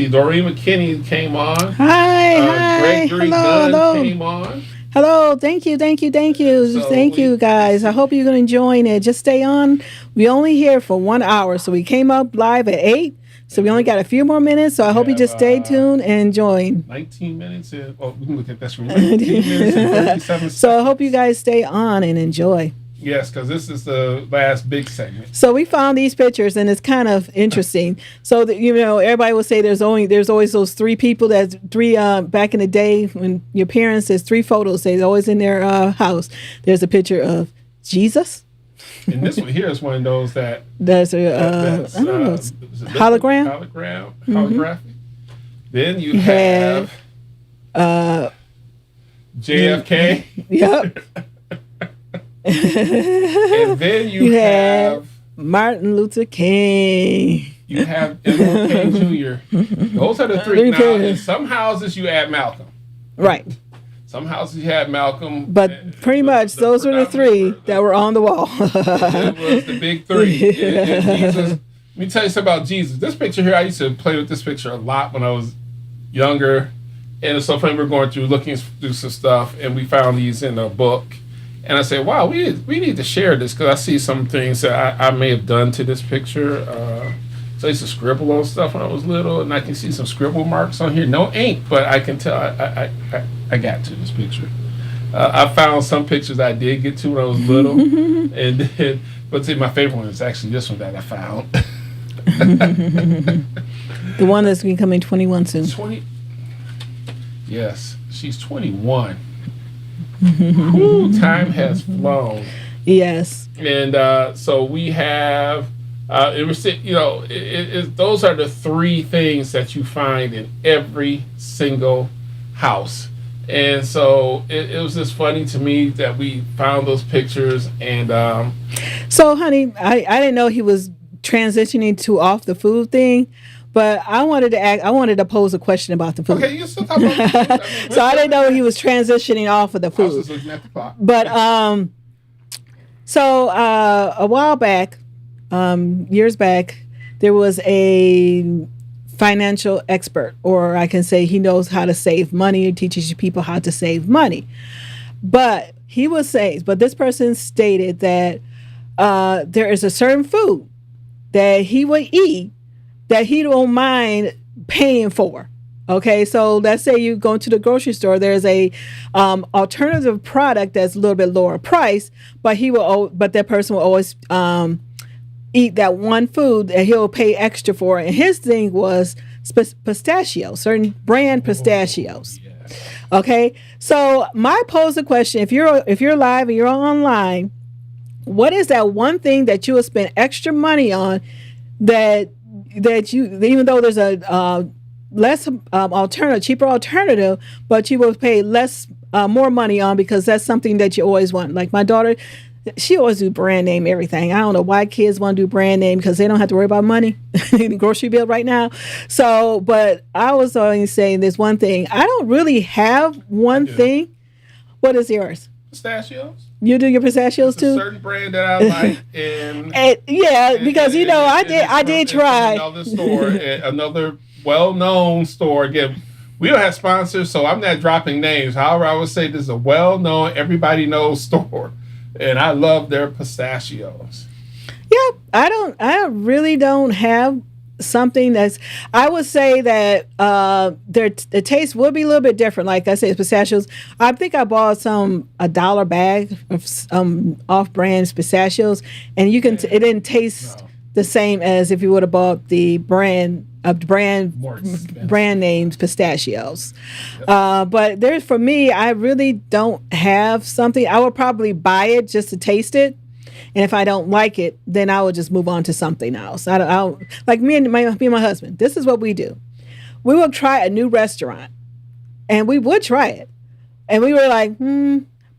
Doreen McKinney came on. Hi. Gregory Gunn came on. Hello. Thank you. Thank you, guys. I hope you're enjoying it. Just stay on. We only here for 1 hour. So we came up live at 8. So we only got a few more minutes, so I hope you just stay tuned and join. 19 minutes. We can look at that screen. 19 minutes and 37 seconds. So I hope you guys stay on and enjoy. Yes, because this is the last big segment. So we found these pictures, and it's kind of interesting. So that, everybody will say there's always those 3 people. That's 3 back in the day when your parents. There's 3 photos. They're always in their house. There's a picture of Jesus. And this one here is one of those that that's I don't know, hologram. Holographic. Then you have JFK. Yep. And then you have Martin Luther King. You have MLK Jr. Those are the 3. Now, in some houses you add Malcolm. Right. Some houses you had Malcolm. But pretty much those were the 3 that were on the wall. It was the big 3. And Jesus, let me tell you something about Jesus. This picture here, I used to play with this picture a lot when I was younger. And it's so funny, we're going through looking through some stuff, and we found these in a book. And I said, wow, we need to share this because I see some things that I may have done to this picture. So I used to scribble on stuff when I was little, and I can see some scribble marks on here. No ink, but I can tell I got to this picture. I found some pictures I did get to when I was little, and then, but see, my favorite one is actually this one that I found. The one that's becoming 21 soon. 20. Yes, she's 21. Ooh, time has flown. Yes. And so we have, it was, those are the three things that you find in every single house. And so it was just funny to me that we found those pictures. And so, honey, I didn't know he was transitioning to off the food thing. But I wanted to pose a question about the food. Okay, you still talking about the food. So I didn't know he was transitioning off of the food. I was just looking at the clock. But so a while back, years back, there was a financial expert, or I can say he knows how to save money and teaches people how to save money. But this person stated that there is a certain food that he would eat that he don't mind paying for. Okay, so let's say you go to the grocery store. There's a alternative product that's a little bit lower price, but that person will always eat that one food that he'll pay extra for. And his thing was pistachios, certain brand pistachios. Oh, yes. Okay, so my pose a question: if you're live and you're online, what is that one thing that you will spend extra money on that you, even though there's a less cheaper alternative, but you will pay more money on because that's something that you always want. Like my daughter, she always do brand name everything. I don't know why kids want to do brand name because they don't have to worry about money in the grocery bill right now. So, but I was only saying this one thing. I don't really have one thing. What is yours? Pistachios. You do your pistachios too? A certain brand that I like, and because I did try another store, another well-known store. Again, we don't have sponsors, so I'm not dropping names. However, I would say this is a well-known, everybody knows store, and I love their pistachios. Yeah, I really don't have something that's, I would say that the taste would be a little bit different. Like I said, pistachios. I think I bought $1 bag of off-brand pistachios, and it didn't taste the same as if you would have bought the brand names pistachios. Yep. But for me, I really don't have something. I would probably buy it just to taste it. And if I don't like it, then I would just move on to something else. I don't like me and my husband. This is what we do. We will try a new restaurant, and we would try it, and we were like,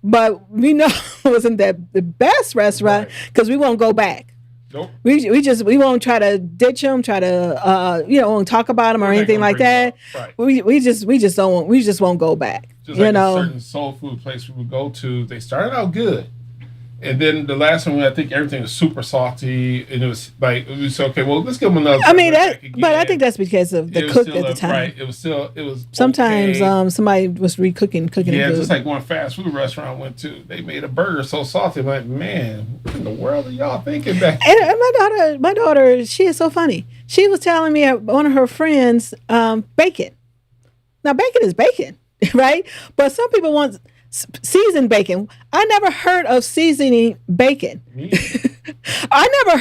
but we know it wasn't the best restaurant because we won't go back. Nope. We won't try to ditch them, try to won't talk about them or anything like that. Right. We just won't go back. Just like a certain soul food place we would go to, they started out good. And then the last one, I think everything was super salty, and it was okay. Well, let's give them another. I mean, but I think that's because of the cook at the time. Right. It was sometimes okay. Somebody was cooking. Yeah, just like one fast food restaurant I went to, they made a burger so salty. I'm like, man, what in the world are y'all thinking back? And my daughter, she is so funny. She was telling me one of her friends, bacon. Now, bacon is bacon, right? But some people want seasoned bacon. I never heard of seasoning bacon. I never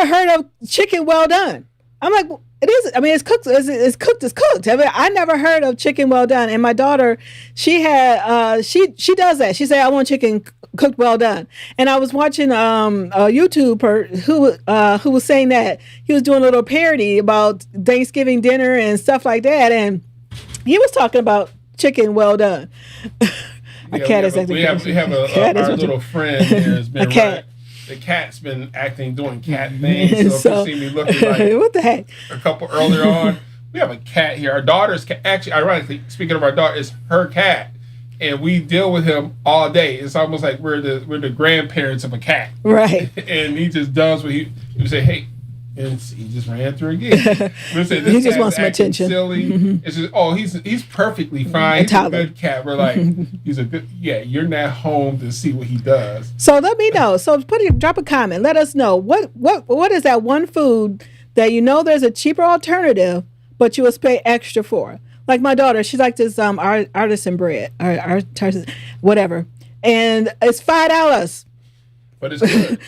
heard of chicken well done. I'm like, it is. I mean, it's cooked. It's cooked. I mean, I never heard of chicken well done. And my daughter, she had she does that. She said, I want chicken cooked well done. And I was watching a YouTuber who was saying that he was doing a little parody about Thanksgiving dinner and stuff like that, and he was talking about chicken well done. We have our little friend here has been the cat's been doing cat things. So if you see me looking like what the heck? A couple earlier on, we have a cat here. Our daughter's cat, actually, ironically, speaking of our daughter, is her cat, and we deal with him all day. It's almost like we're the grandparents of a cat, right? And he just does what he say. Hey, And he just ran through again. Listen, He just wants some attention. Silly. It's just, oh, he's perfectly fine. He's a good cat. We're like, he's a good. Yeah, you're not home to see what he does. So let me know. So drop a comment. Let us know what is that one food that you know there's a cheaper alternative, but you will pay extra for. Like my daughter, she likes this artisan bread or whatever, and it's $5. But it's good.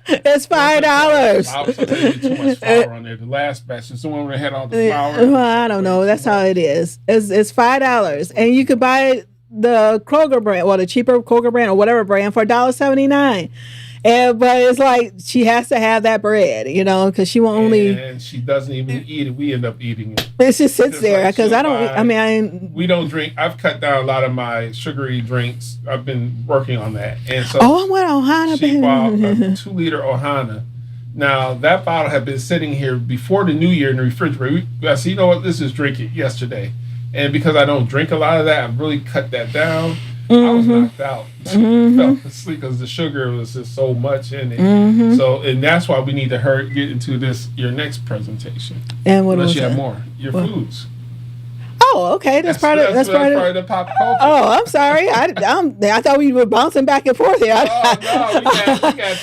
It's $5. Also, there's too much flour on there. The last batch is the one where they had all the flour. Well, I don't know. That's how it is. It's $5, and you could buy the Kroger brand, the cheaper Kroger brand or whatever brand for $1.79. But it's like she has to have that bread, because she won't only. And she doesn't even eat it. We end up eating it. It just sits there because I don't. We don't drink. I've cut down a lot of my sugary drinks. I've been working on that, and so. Oh, I went Ohana. She bought a 2-liter Ohana. Now that bottle had been sitting here before the new year in the refrigerator. I said, you know what? Let's just drink it yesterday, and because I don't drink a lot of that, I've really cut that down. I was knocked out. Fell asleep because the sugar was just so much in it. So, and that's why we need to get into your next presentation. And what unless was you that? have more, your foods. Oh, okay. That's part of the pop culture. Oh, I'm sorry. I thought we were bouncing back and forth here. Oh no, we got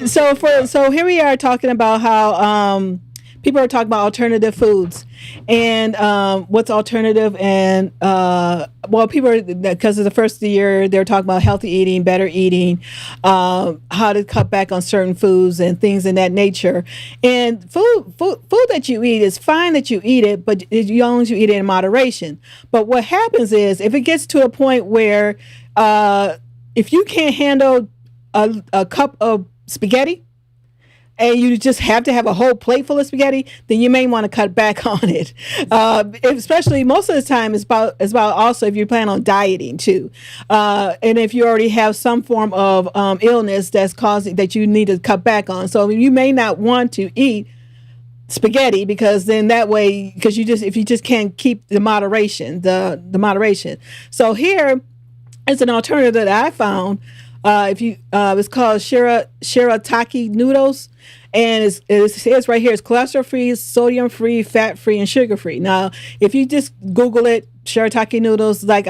12. So here we are talking about how people are talking about alternative foods and what's alternative, and people are, because of the first of the year, they're talking about healthy eating, better eating, how to cut back on certain foods and things in that nature. And food that you eat is fine that you eat it, but as long as you eat it in moderation. But what happens is if it gets to a point where if you can't handle a cup of spaghetti, and you just have to have a whole plate full of spaghetti, then you may want to cut back on it. Especially most of the time, it's about also if you plan on dieting too, and if you already have some form of illness that's causing that you need to cut back on. So you may not want to eat spaghetti because then that way, because if you just can't keep the moderation. So here is an alternative that I found. It's called shirataki noodles, and it's right here. It's cholesterol free, sodium free, fat free, and sugar free. Now, if you just Google it, shirataki noodles, like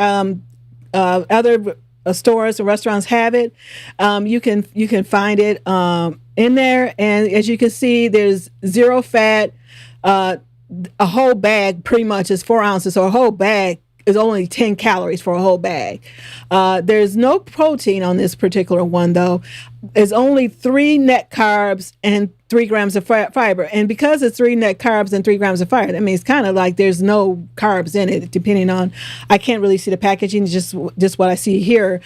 other stores and restaurants have it, you can find it in there. And as you can see, there's zero fat. A whole bag pretty much is 4 ounces, so a whole bag is only 10 calories for a whole bag. There's no protein on this particular one, though. There's only 3 net carbs and 3 grams of fiber. And because it's 3 net carbs and 3 grams of fiber, I mean, it's kind of like there's no carbs in it, depending on, I can't really see the packaging, just what I see here.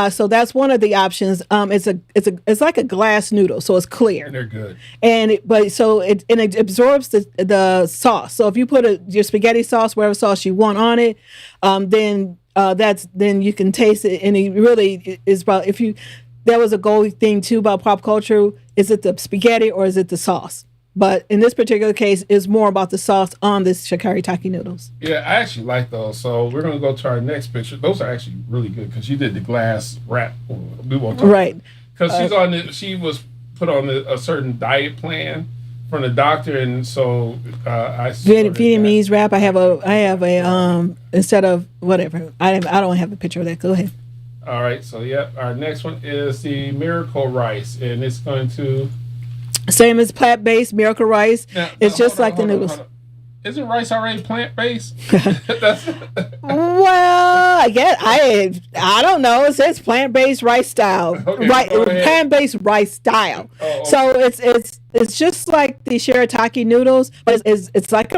So that's one of the options. It's like a glass noodle, so it's clear. And they're good. And it absorbs the sauce. So if you put your spaghetti sauce, whatever sauce you want on it, then you can taste it, and it really is about that was a goal thing too about pop culture. Is it the spaghetti or is it the sauce? But in this particular case, it's more about the sauce on this shirataki noodles. Yeah, I actually like those. So we're going to go to our next picture. Those are actually really good because you did the glass wrap. We won't talk right. Because she was put on a certain diet plan from the doctor, and so I Vietnamese wrap. I have a instead of whatever. I don't have a picture of that. Go ahead. All right, so our next one is the Miracle Rice, and it's going to same as plant-based Miracle Rice. It's just like the noodles. Isn't rice already plant-based? Well, I guess I don't know. It says plant-based rice style, right? Plant-based rice style. Oh, okay. So it's just like the shirataki noodles, but it's like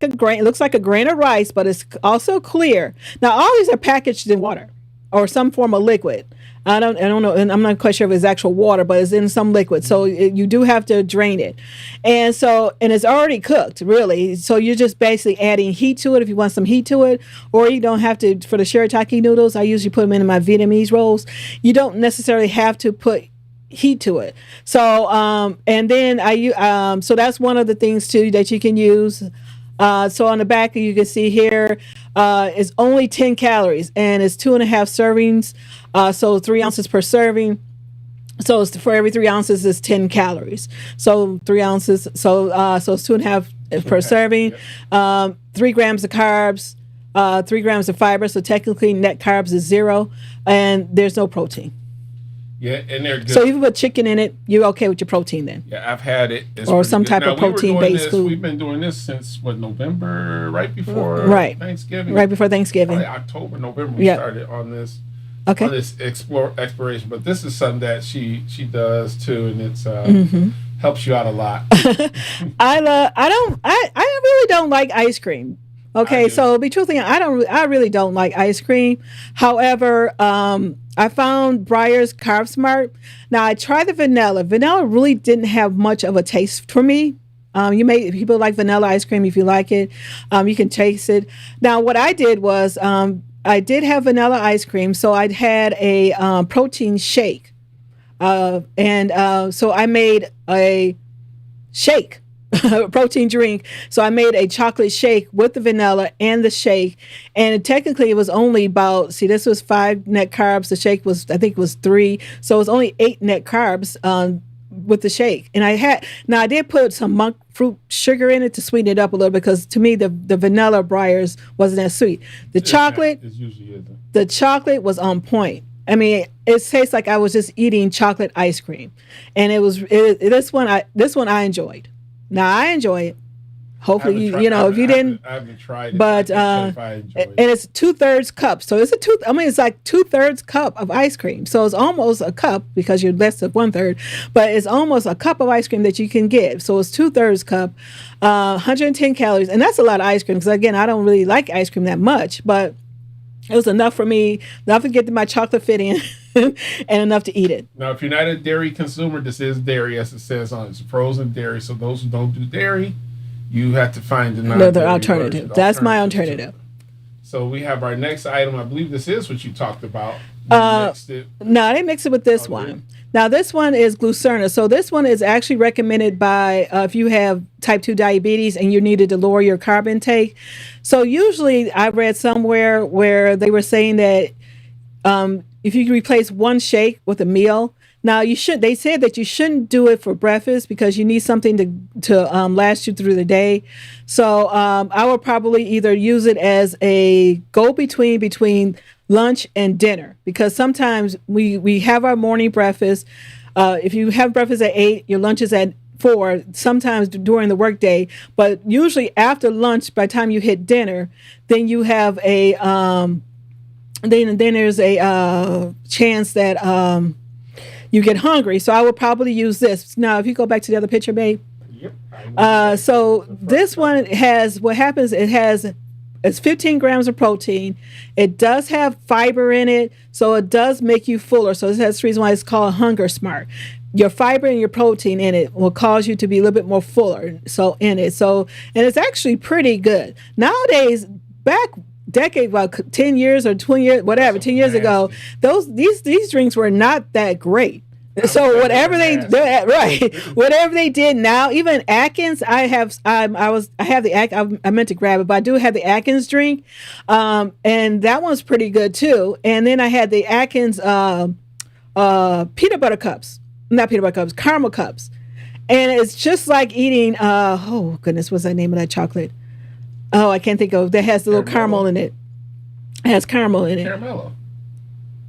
a grain. It looks like a grain of rice, but it's also clear. Now all these are packaged in water or some form of liquid. I don't know, and I'm not quite sure if it's actual water, but it's in some liquid. So you do have to drain it, and it's already cooked, really. So you're just basically adding heat to it if you want some heat to it, or you don't have to. For the shirataki noodles, I usually put them in my Vietnamese rolls. You don't necessarily have to put heat to it. So and then so that's one of the things too that you can use. So on the back, you can see here, it's only 10 calories and it's 2.5 servings. So 3 ounces per serving. So it's for every 3 ounces is 10 calories. So 3 ounces. So it's 2.5 per serving. Yep. 3 grams of carbs, 3 grams of fiber. So technically net carbs is 0, and there's no protein. Yeah, and they're good. So if you put chicken in it, you're okay with your protein then. Yeah, I've had it. It's or some good. type of protein-based food. We've been doing this since November, right before Thanksgiving. Right before Thanksgiving. Probably October, November. We started on this. Okay. On this exploration, but this is something that she does too, and it's helps you out a lot. I really don't like ice cream. Okay, so be truthfully, I really don't like ice cream. However, I found Breyer's Carb Smart. Now I tried the vanilla. Vanilla really didn't have much of a taste for me. People like vanilla ice cream. If you like it, you can taste it. Now what I did was I did have vanilla ice cream, so I'd had a protein shake, so I made a shake. Protein drink. So I made a chocolate shake with the vanilla and the shake. And technically it was only about, this was 5 net carbs. The shake was, I think it was 3. So it was only 8 net carbs with the shake. And I did put some monk fruit sugar in it to sweeten it up a little, because to me the vanilla Breyers wasn't that sweet. The chocolate was on point. I mean, it tastes like I was just eating chocolate ice cream. And this one I enjoyed. Now I enjoy it. Hopefully, if you didn't, I haven't tried it. But and it's 2/3 cup, so it's like 2/3 cup of ice cream. So it's almost a cup, because you're less than 1/3, but it's almost a cup of ice cream that you can get. So it's 2/3 cup, 110 calories, and that's a lot of ice cream. Because again, I don't really like ice cream that much, but it was enough for me, enough to get my chocolate fit in. And enough to eat it. Now, if you're not a dairy consumer, this is dairy, as it says on it. It's frozen dairy. So those who don't do dairy, you have to find another alternative. That's my alternative. So we have our next item. I believe this is what you talked about. No, I didn't mix it with this one. Now, this one is Glucerna. So this one is actually recommended by if you have type 2 diabetes and you needed to lower your carb intake. So usually I read somewhere where they were saying that if you replace one shake with a meal, now they said that you shouldn't do it for breakfast, because you need something to last you through the day. So I would probably either use it as a between lunch and dinner, because sometimes we have our morning breakfast. If you have breakfast at 8, your lunch is at 4, sometimes during the workday, but usually after lunch, by the time you hit dinner, then you have a then there's a chance that you get hungry. So I would probably use this. Now, if you go back to the other picture, babe. Yep. So this one has, what happens, it's 15 grams of protein. It does have fiber in it, so it does make you fuller. So that's the reason why it's called Hunger Smart. Your fiber and your protein in it will cause you to be a little bit more fuller. So and it's actually pretty good. Nowadays, about 10 years or 20 years, whatever, 10 years ago, these drinks were not that great. So whatever they did, whatever they did now, even Atkins, I meant to grab it, but I do have the Atkins drink, and that one's pretty good too. And then I had the Atkins caramel cups, and it's just like eating. Oh goodness, what's the name of that chocolate? Oh, I can't think of. That has the little caramel in it. It has caramel in it. Caramello.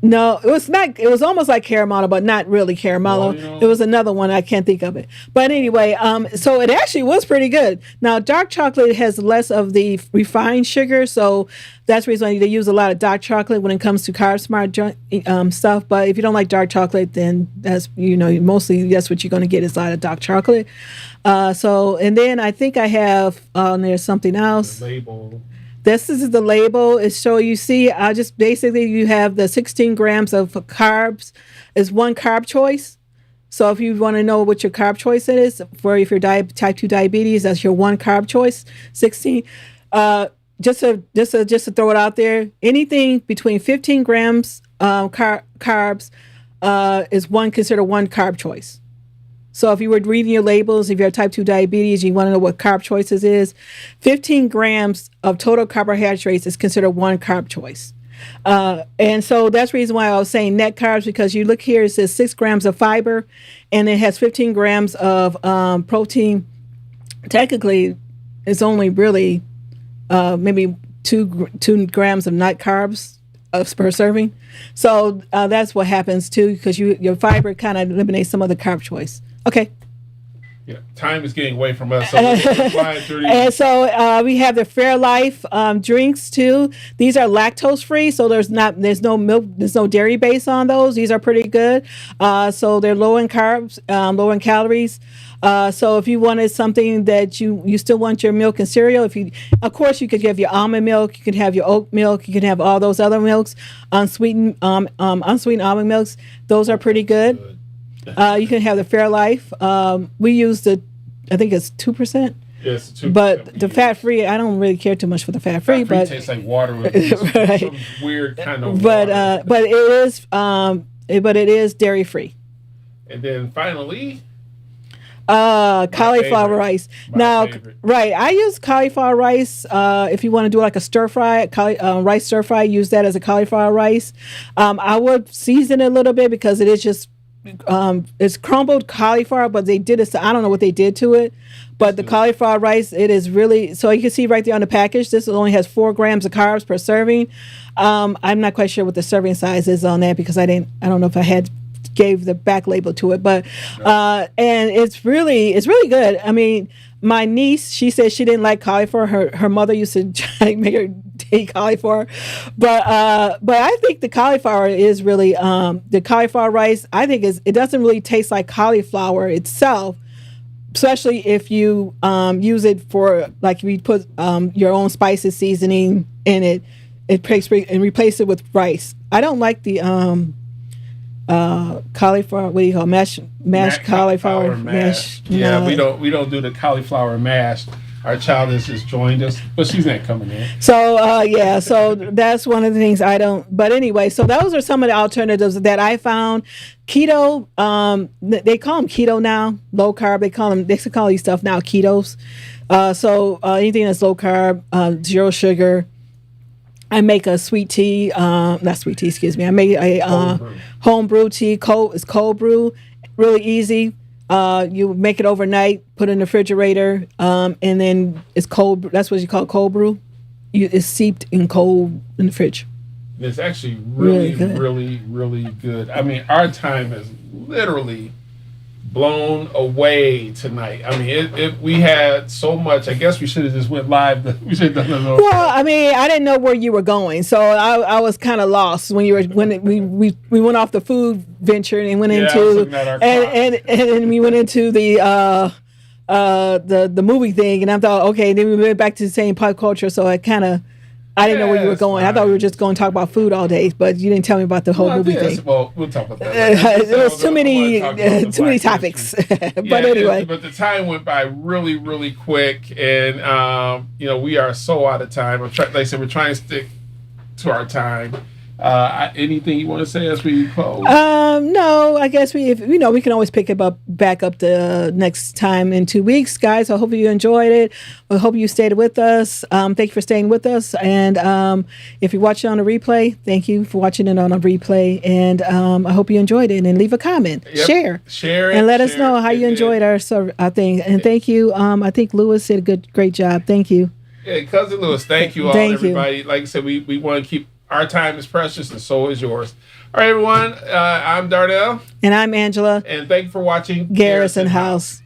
No, it was not. It was almost like caramello, but not really caramello. It was another one. I can't think of it. But anyway, so it actually was pretty good. Now, dark chocolate has less of the refined sugar, so that's the reason why they use a lot of dark chocolate when it comes to Carb Smart stuff. But if you don't like dark chocolate, then that's mostly that's what you're going to get is a lot of dark chocolate. And then I think I have there's something else. The label. This is the label. It show you see. I just basically you have the 16 grams of carbs is one carb choice. So if you want to know what your carb choice is for if you're type 2 diabetes, that's your one carb choice. 16. Just to throw it out there, anything between 15 grams carbs is considered one carb choice. So if you were reading your labels, if you have type 2 diabetes, you want to know what carb choices is, 15 grams of total carbohydrates is considered one carb choice. And so that's the reason why I was saying net carbs, because you look here, it says 6 grams of fiber and it has 15 grams of protein. Technically, it's only really maybe 2 grams of net carbs per serving. So that's what happens too, because your fiber kind of eliminates some of the carb choice. Okay. Yeah, time is getting away from us. So let's fly through and so we have the Fairlife drinks too. These are lactose free, so there's no milk, there's no dairy base on those. These are pretty good. So they're low in carbs, low in calories. So if you wanted something that you still want your milk and cereal, of course you could have your almond milk, you could have your oat milk, you could have all those other milks, unsweetened almond milks. Those are pretty good. You can have the Fairlife. We use I think it's 2%. Yes, 2%. But the fat free, I don't really care too much for the fat free. But tastes like water with some weird kind of. But it is dairy free. And then finally, cauliflower rice. Now, favorite. Right, I use cauliflower rice. If you want to do like a stir fry, rice stir fry, use that as a cauliflower rice. I would season it a little bit because it is just. It's crumbled cauliflower, but they did it. I don't know what they did to it, but the cauliflower rice, it is really. So you can see right there on the package. This only has 4 grams of carbs per serving. I'm not quite sure what the serving size is on that because I don't know if I gave the back label to it, but and it's really good. I mean, my niece, she said she didn't like cauliflower. Her mother used to try to make her eat cauliflower, but I think the cauliflower is really the cauliflower rice. I think it doesn't really taste like cauliflower itself, especially if you use it for like if you put your own spices seasoning in it, and replace it with rice. I don't like the cauliflower. What do you call mashed cauliflower mash? Yeah, no. we don't do the cauliflower mash. Our child has just joined us, but she's not coming in. So yeah, so that's one of the things I don't. But anyway, so those are some of the alternatives that I found. Keto, they call them keto now. Low carb, they call these stuff now ketos. So anything that's low carb, 0 sugar. I make a sweet tea, not sweet tea, excuse me. I make a home brew tea. It's cold brew, really easy. You make it overnight, put it in the refrigerator, and then it's cold. That's what you call cold brew. It's seeped in cold in the fridge. It's actually really good. I mean, our time has literally blown away tonight. I mean, we had so much. I guess we should have just went live. We should have done it. Well, I mean, I didn't know where you were going, so I was kind of lost when we went off the food venture and went into and we went into the movie thing, and I thought, okay, then we went back to the same pop culture, so I didn't know where you were going. I thought we were just going to talk about food all day, but you didn't tell me about the whole movie thing. Well, we'll talk about that. There was too many topics. But anyway. But the time went by really quick, and we are so out of time. Like I said, we're trying to stick to our time. Anything you want to say as we close? No, I guess we can always pick it back up the next time in 2 weeks, guys. I hope you enjoyed it. I hope you stayed with us. Thank you for staying with us. And if you're watching on a replay, thank you for watching it on a replay. And I hope you enjoyed it. And leave a comment, share it, and let us know how you enjoyed our thing. And thank you. I think Lewis did a great job. Thank you. Yeah, cousin Lewis. Thank you all, everybody. Like I said, we want to keep. Our time is precious, and so is yours. All right, everyone. I'm Darnell. And I'm Angela. And thank you for watching Garrison House.